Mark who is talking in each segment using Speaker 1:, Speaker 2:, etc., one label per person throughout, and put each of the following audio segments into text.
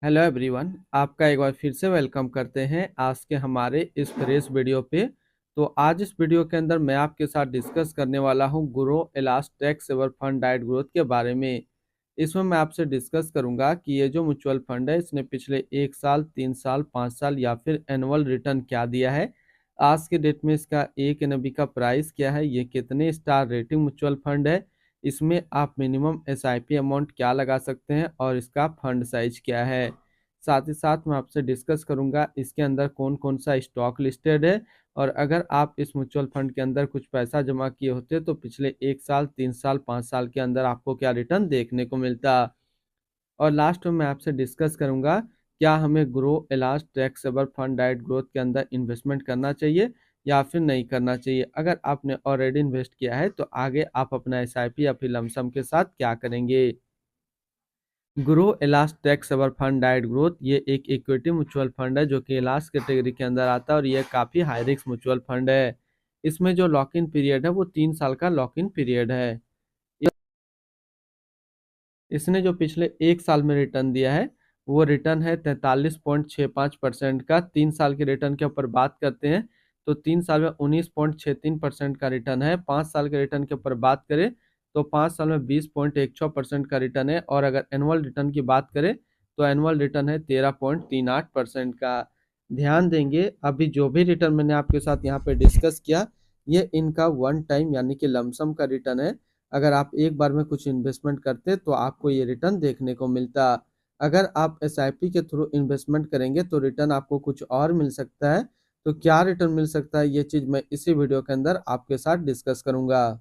Speaker 1: Hello everyone, आपका एक बार फिर से वेलकम करते हैं आज के हमारे इस फ्रेश वीडियो पे। तो आज इस वीडियो के अंदर मैं आपके साथ डिस्कस करने वाला हूं Groww ELSS tax saver fund डाइट ग्रोथ के बारे में। इसमें मैं आपसे डिस्कस करूंगा कि ये जो म्यूचुअल फंड है इसने पिछले 1 साल, 3 साल, 5 साल या फिर एनुअल रिटर्न क्या दिया है, आज के डेट में इसका एक एनएबी का प्राइस क्या है, ये कितने स्टार रेटिंग म्यूचुअल फंड है, इसमें आप मिनिमम एसआईपी अमाउंट क्या लगा सकते हैं और इसका फंड साइज क्या है। साथ ही साथ मैं आपसे डिस्कस करूंगा इसके अंदर कौन कौन सा स्टॉक लिस्टेड है, और अगर आप इस म्यूचुअल फंड के अंदर कुछ पैसा जमा किए होते तो पिछले 1 साल, 3 साल, 5 साल के अंदर आपको क्या रिटर्न देखने को मिलता। और लास्ट में मैं आपसे डिस्कस करूंगा क्या हमें Groww ELSS tax saver fund डाइट ग्रोथ के अंदर इन्वेस्टमेंट करना चाहिए या फिर नहीं करना चाहिए। अगर आपने ऑलरेडी इन्वेस्ट किया है तो आगे आप अपना एसआईपी या फिर लमसम के साथ क्या करेंगे। Groww ELSS tax saver fund डाइट ग्रोथ ये एक इक्विटी म्यूचुअल फंड है जो कि एलास्ट कैटेगरी के अंदर आता है और ये काफ़ी हाई रिस्क म्यूचुअल फंड है। इसमें जो लॉक इन पीरियड है वो 3 साल का लॉक इन पीरियड है। इसने जो पिछले 1 साल में रिटर्न दिया है वो रिटर्न है 43.65% का। 3 साल के रिटर्न के ऊपर बात करते हैं तो 3 साल में 19.63% का रिटर्न है। 5 साल के रिटर्न के ऊपर बात करें तो 5 साल में 20.16% का रिटर्न है। और अगर एनुअल रिटर्न की बात करें तो एनुअल रिटर्न है 13.38% का। ध्यान देंगे अभी जो भी रिटर्न मैंने आपके साथ यहाँ पे डिस्कस किया ये इनका वन टाइम यानी कि लमसम का रिटर्न है। अगर आप एक बार में कुछ इन्वेस्टमेंट करते तो आपको ये रिटर्न देखने को मिलता। अगर आप एसआईपी के थ्रू इन्वेस्टमेंट करेंगे तो रिटर्न आपको कुछ और मिल सकता है। तो क्या रिटर्न मिल सकता है ये चीज मैं इसी वीडियो के अंदर आपके साथ डिस्कस करूंगा।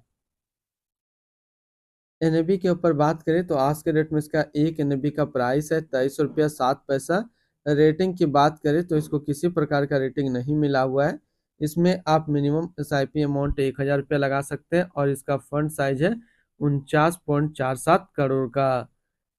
Speaker 1: एनएबी के ऊपर बात करें तो आज के डेट में इसका एक एनएबी का प्राइस है 23 रुपया 7 पैसा। रेटिंग की बात करें तो इसको किसी प्रकार का रेटिंग नहीं मिला हुआ है। इसमें आप मिनिमम एसआईपी अमाउंट 1,000 रुपया लगा सकते हैं और इसका फंड साइज है 49.47 करोड़ का।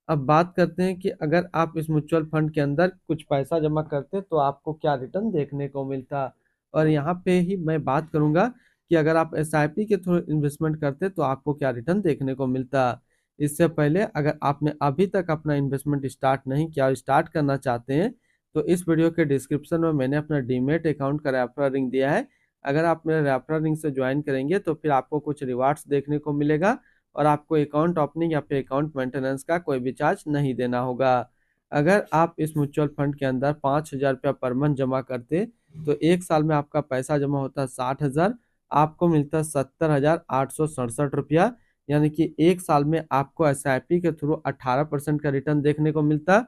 Speaker 1: अब बात करते हैं कि अगर आप इस म्यूचुअल फंड के अंदर कुछ पैसा जमा करते तो आपको क्या रिटर्न देखने को मिलता। और यहाँ पे ही मैं बात करूंगा कि अगर आप एसआईपी के थ्रू इन्वेस्टमेंट करते तो आपको क्या रिटर्न देखने को मिलता। इससे पहले अगर आपने अभी तक अपना इन्वेस्टमेंट स्टार्ट नहीं किया और स्टार्ट करना चाहते हैं तो इस वीडियो के डिस्क्रिप्शन में मैंने अपना डीमेट अकाउंट का रेफरल लिंक दिया है। अगर आप मेरे रेफरल लिंक से ज्वाइन करेंगे तो फिर आपको कुछ रिवार्ड्स देखने को मिलेगा और आपको अकाउंट ओपनिंग या फिर अकाउंट मेंटेनेंस का कोई भी चार्ज नहीं देना होगा। अगर आप इस म्यूचुअल फंड के अंदर 5,000 रुपया पर मंथ जमा करते तो 1 साल में आपका पैसा जमा होता 60,000, आपको मिलता 70,867 रुपया। यानी कि 1 साल में आपको एसआईपी के थ्रू 18% का रिटर्न देखने को मिलता।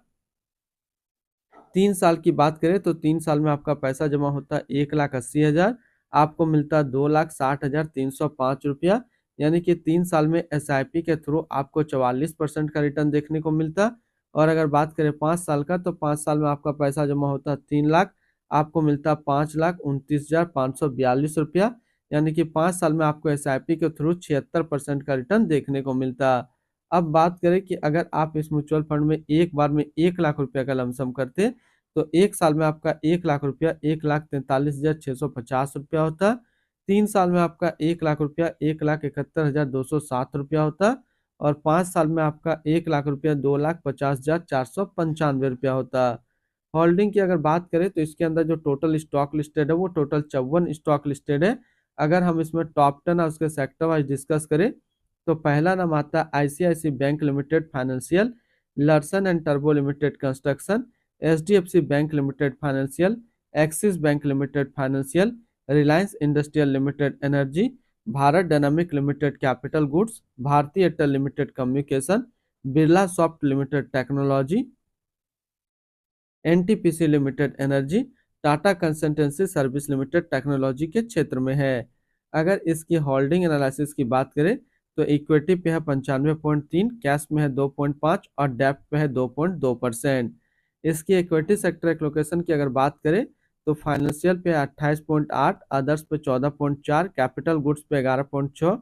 Speaker 1: 3 साल की बात करें तो 3 साल में आपका पैसा जमा होता 1,80,000, आपको मिलता 2,60,305 रुपया। यानी कि 3 साल में एसआईपी के थ्रू आपको 44% का रिटर्न देखने को मिलता। और अगर बात करें 5 साल का तो 5 साल में आपका पैसा जमा होता 3 लाख, आपको मिलता 5,29,542 रुपया। यानी कि 5 साल में आपको एसआईपी के थ्रू 76% का रिटर्न देखने को मिलता। अब बात करें कि अगर आप इस म्यूचुअल फंड में एक बार में 1 लाख रुपया का लमसम करते तो 1 साल में आपका 1 लाख रुपया 1,43,650 रुपया होता। 3 साल में आपका 1 लाख रुपया 1,71,207 रुपया होता। और 5 साल में आपका 1 लाख रुपया 2,50,495 रुपया होता। होल्डिंग की अगर बात करें तो इसके अंदर जो टोटल स्टॉक लिस्टेड है वो टोटल 54 स्टॉक लिस्टेड है। अगर हम इसमें टॉप 10 और उसके सेक्टर वाइज डिस्कस करें तो पहला नाम आता है ICICI bank limited financial, Larsen and टर्बो limited construction, HDFC bank limited financial, Axis bank limited financial, Reliance industrial limited energy, Bharat dynamic limited capital goods, Bharti Airtel limited communication, Birla soft limited technology, NTPC limited energy, Tata consultancy service limited technology के क्षेत्र में है। अगर इसकी holding analysis की बात करें तो इक्विटी पे है 95.3, कैश में है 2.5 और डेप्ट पे है 2.2%। इसकी इक्विटी सेक्टर एलोकेशन की अगर बात करें तो फाइनेंशियल पे 28.8, अदर्स पे 14.4, कैपिटल गुड्स पे 11.6,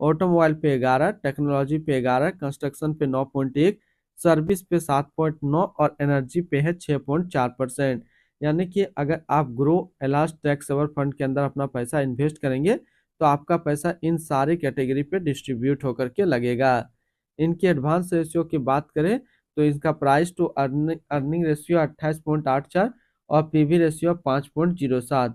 Speaker 1: ऑटोमोबाइल पे 11, टेक्नोलॉजी पे 11, कंस्ट्रक्शन पे 9.1, सर्विस पे 7.9 और एनर्जी पे है 6.4%। यानी कि अगर आप grow ELSS tax saver fund के अंदर अपना पैसा इन्वेस्ट करेंगे तो आपका पैसा इन सारी कैटेगरी पे डिस्ट्रीब्यूट होकर के लगेगा। इनकी एडवांस रेशियो की बात करें तो इसका प्राइस टू अर्निंग रेशियो 28.84 और पीवी रेशियो 5.07।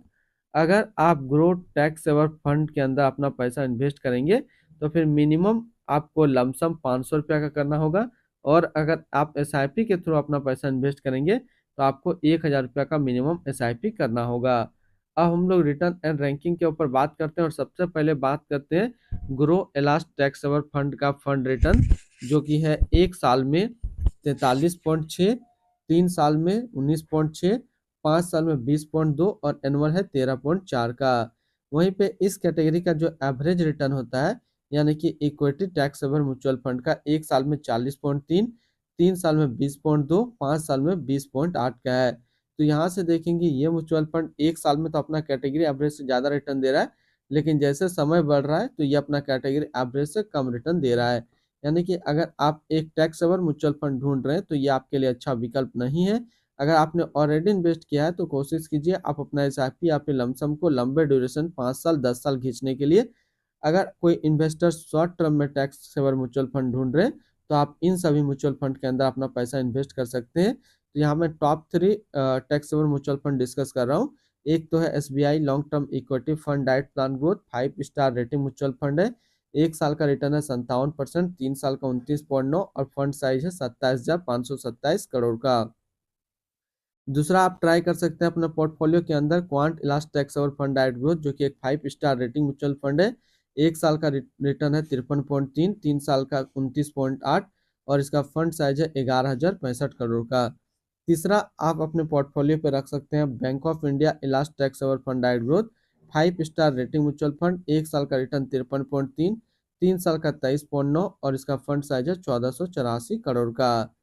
Speaker 1: अगर आप ग्रो टैक्स सेवर फंड के अंदर अपना पैसा इन्वेस्ट करेंगे तो फिर मिनिमम आपको लमसम 500 रुपया का करना होगा, और अगर आप एसआईपी के थ्रू अपना पैसा इन्वेस्ट करेंगे तो आपको 1000 रुपया का मिनिमम एसआईपी करना होगा। अब हम लोग रिटर्न एंड रैंकिंग के ऊपर बात करते हैं, और सबसे पहले बात करते हैं grow ELSS tax saver fund का फंड रिटर्न, जो कि है 1 साल में 43.6, 3 साल में 19.6, 5 साल में 20.2 और एनुअल है 13.4 का। वहीं पे इस कैटेगरी का जो एवरेज रिटर्न होता है, यानी कि equity tax saver mutual fund का 1 साल में 40.3, 3 साल में 20.2, 5 साल में 20.8 का है। तो यहाँ से देखेंगे ये म्यूचुअल फंड 1 साल में तो अपना कैटेगरी एवरेज से ज्यादा रिटर्न दे रहा है, लेकिन जैसे समय बढ़ रहा है तो ये अपना कैटेगरी एवरेज से कम रिटर्न दे रहा है। यानी कि अगर आप एक टैक्स सेवर म्यूचुअल फंड ढूंढ रहे हैं तो ये आपके लिए अच्छा विकल्प नहीं है। अगर आपने ऑलरेडी इन्वेस्ट किया है तो कोशिश कीजिए आप अपना एसआईपी या फिर लमसम को लंबे ड्यूरेशन 5 साल 10 साल खींचने के लिए। अगर कोई इन्वेस्टर शॉर्ट टर्म में टैक्स सेवर म्यूचुअल फंड ढूंढ रहे हैं तो आप इन सभी म्यूचुअल फंड के अंदर अपना पैसा इन्वेस्ट कर सकते हैं। तो यहाँ मैं top 3 tax saver mutual fund discuss कर रहा हूँ। एक तो है SBI long term equity fund diet plan growth, 5 star rating mutual fund है। 1 साल का रिटर्न है 57%, 3 साल का 29.9 और फंड साइज है 27,527 करोड़ का। दूसरा आप ट्राई कर सकते हैं अपने पोर्टफोलियो के अंदर quant ELSS tax saver fund डाइट ग्रोथ, जो कि एक 5 स्टार रेटिंग म्यूचुअल फंड है। 1 साल का रिटर्न है 53.3, 3 साल का 29.8 और इसका फंड साइज है 11,065 करोड़ का। तीसरा आप अपने पोर्टफोलियो पे रख सकते हैं bank of India ELSS tax saver fund डाइट growth, 5 star rating mutual fund. 1 साल का रिटर्न 53.3, 3 साल का 23.9 और इसका फंड साइज है 1484 करोड़ का।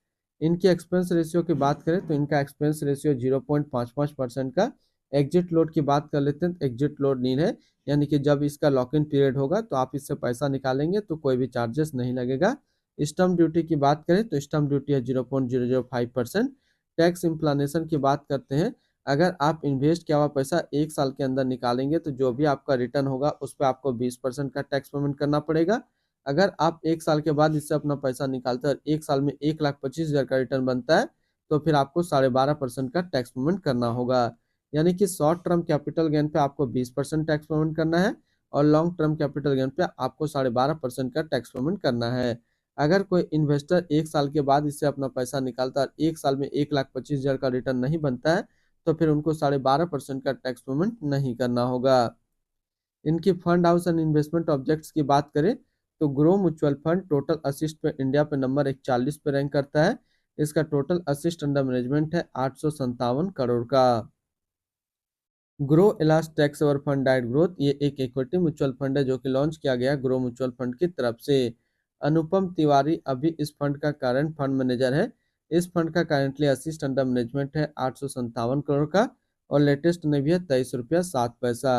Speaker 1: इनकी एक्सपेंस रेशियो की बात करें तो इनका एक्सपेंस रेशियो 0.55% का। एग्जिट लोड की बात कर लेते हैं तो एग्जिट लोड नील है, यानी कि जब इसका लॉक इन पीरियड होगा तो आप इससे पैसा निकालेंगे तो कोई भी चार्जेस नहीं लगेगा। स्टम्प ड्यूटी की बात करें तो स्टम्प ड्यूटी है 0.005%। टैक्स इम्प्लानेशन की बात करते हैं, अगर आप इन्वेस्ट किया हुआ पैसा 1 साल के अंदर निकालेंगे तो जो भी आपका रिटर्न होगा उस पर आपको 20% का टैक्स पेमेंट करना पड़ेगा। अगर आप 1 साल के बाद इससे अपना पैसा निकालते हैं और 1 साल में 1,25,000 का रिटर्न बनता है तो फिर आपको 12.5% का टैक्स पेमेंट करना होगा। यानी कि शॉर्ट टर्म कैपिटल गेन पे आपको 20% टैक्स पेमेंट करना है और लॉन्ग टर्म कैपिटल गेन पे आपको 12.5% का टैक्स पेमेंट करना है। अगर कोई इन्वेस्टर 1 साल के बाद इससे अपना पैसा निकालता है और 1 साल में 1,25,000 का रिटर्न नहीं बनता है तो फिर उनको 12.5% का टैक्स पेमेंट नहीं करना होगा। इनकी fund house and investment objects की बात करें तो grow mutual fund total assist पे इंडिया पे नंबर 41 पे रैंक करता है। इसका टोटल असिस्ट अंडर मैनेजमेंट है 857 करोड़ का। Groww ELSS tax saver fund डाइट ग्रोथ ये एक इक्विटी म्यूचुअल फंड है जो कि लॉन्च किया गया ग्रो म्यूचुअल फंड की तरफ से। अनुपम तिवारी अभी इस फंड का करंट फंड मैनेजर है। इस फंड का करेंटली असिस्ट अंडर मैनेजमेंट है 857 करोड़ का और लेटेस्ट ने भी है 23 रुपया 7 पैसा।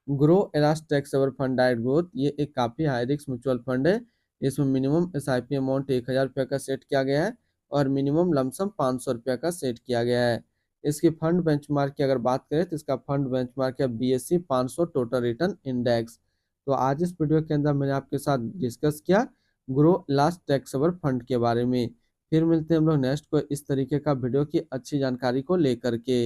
Speaker 1: Groww ELSS tax saver fund डाइट ग्रोथ ये एक काफी हाई रिस्क म्यूचुअल फंड है। इसमें मिनिमम एसआईपी अमाउंट 1,000 रुपया का सेट किया गया है और मिनिमम लमसम 500 रुपया का सेट किया गया है। इसकी फंड बेंचमार्क की अगर बात करें तो इसका फंड बेंचमार्क है बीएसई 500 टोटल रिटर्न इंडेक्स। तो आज इस वीडियो के अंदर मैंने आपके साथ डिस्कस किया Groww last tax saver fund के बारे में। फिर मिलते हैं हम लोग नेक्स्ट को इस तरीके का वीडियो की अच्छी जानकारी को लेकर के।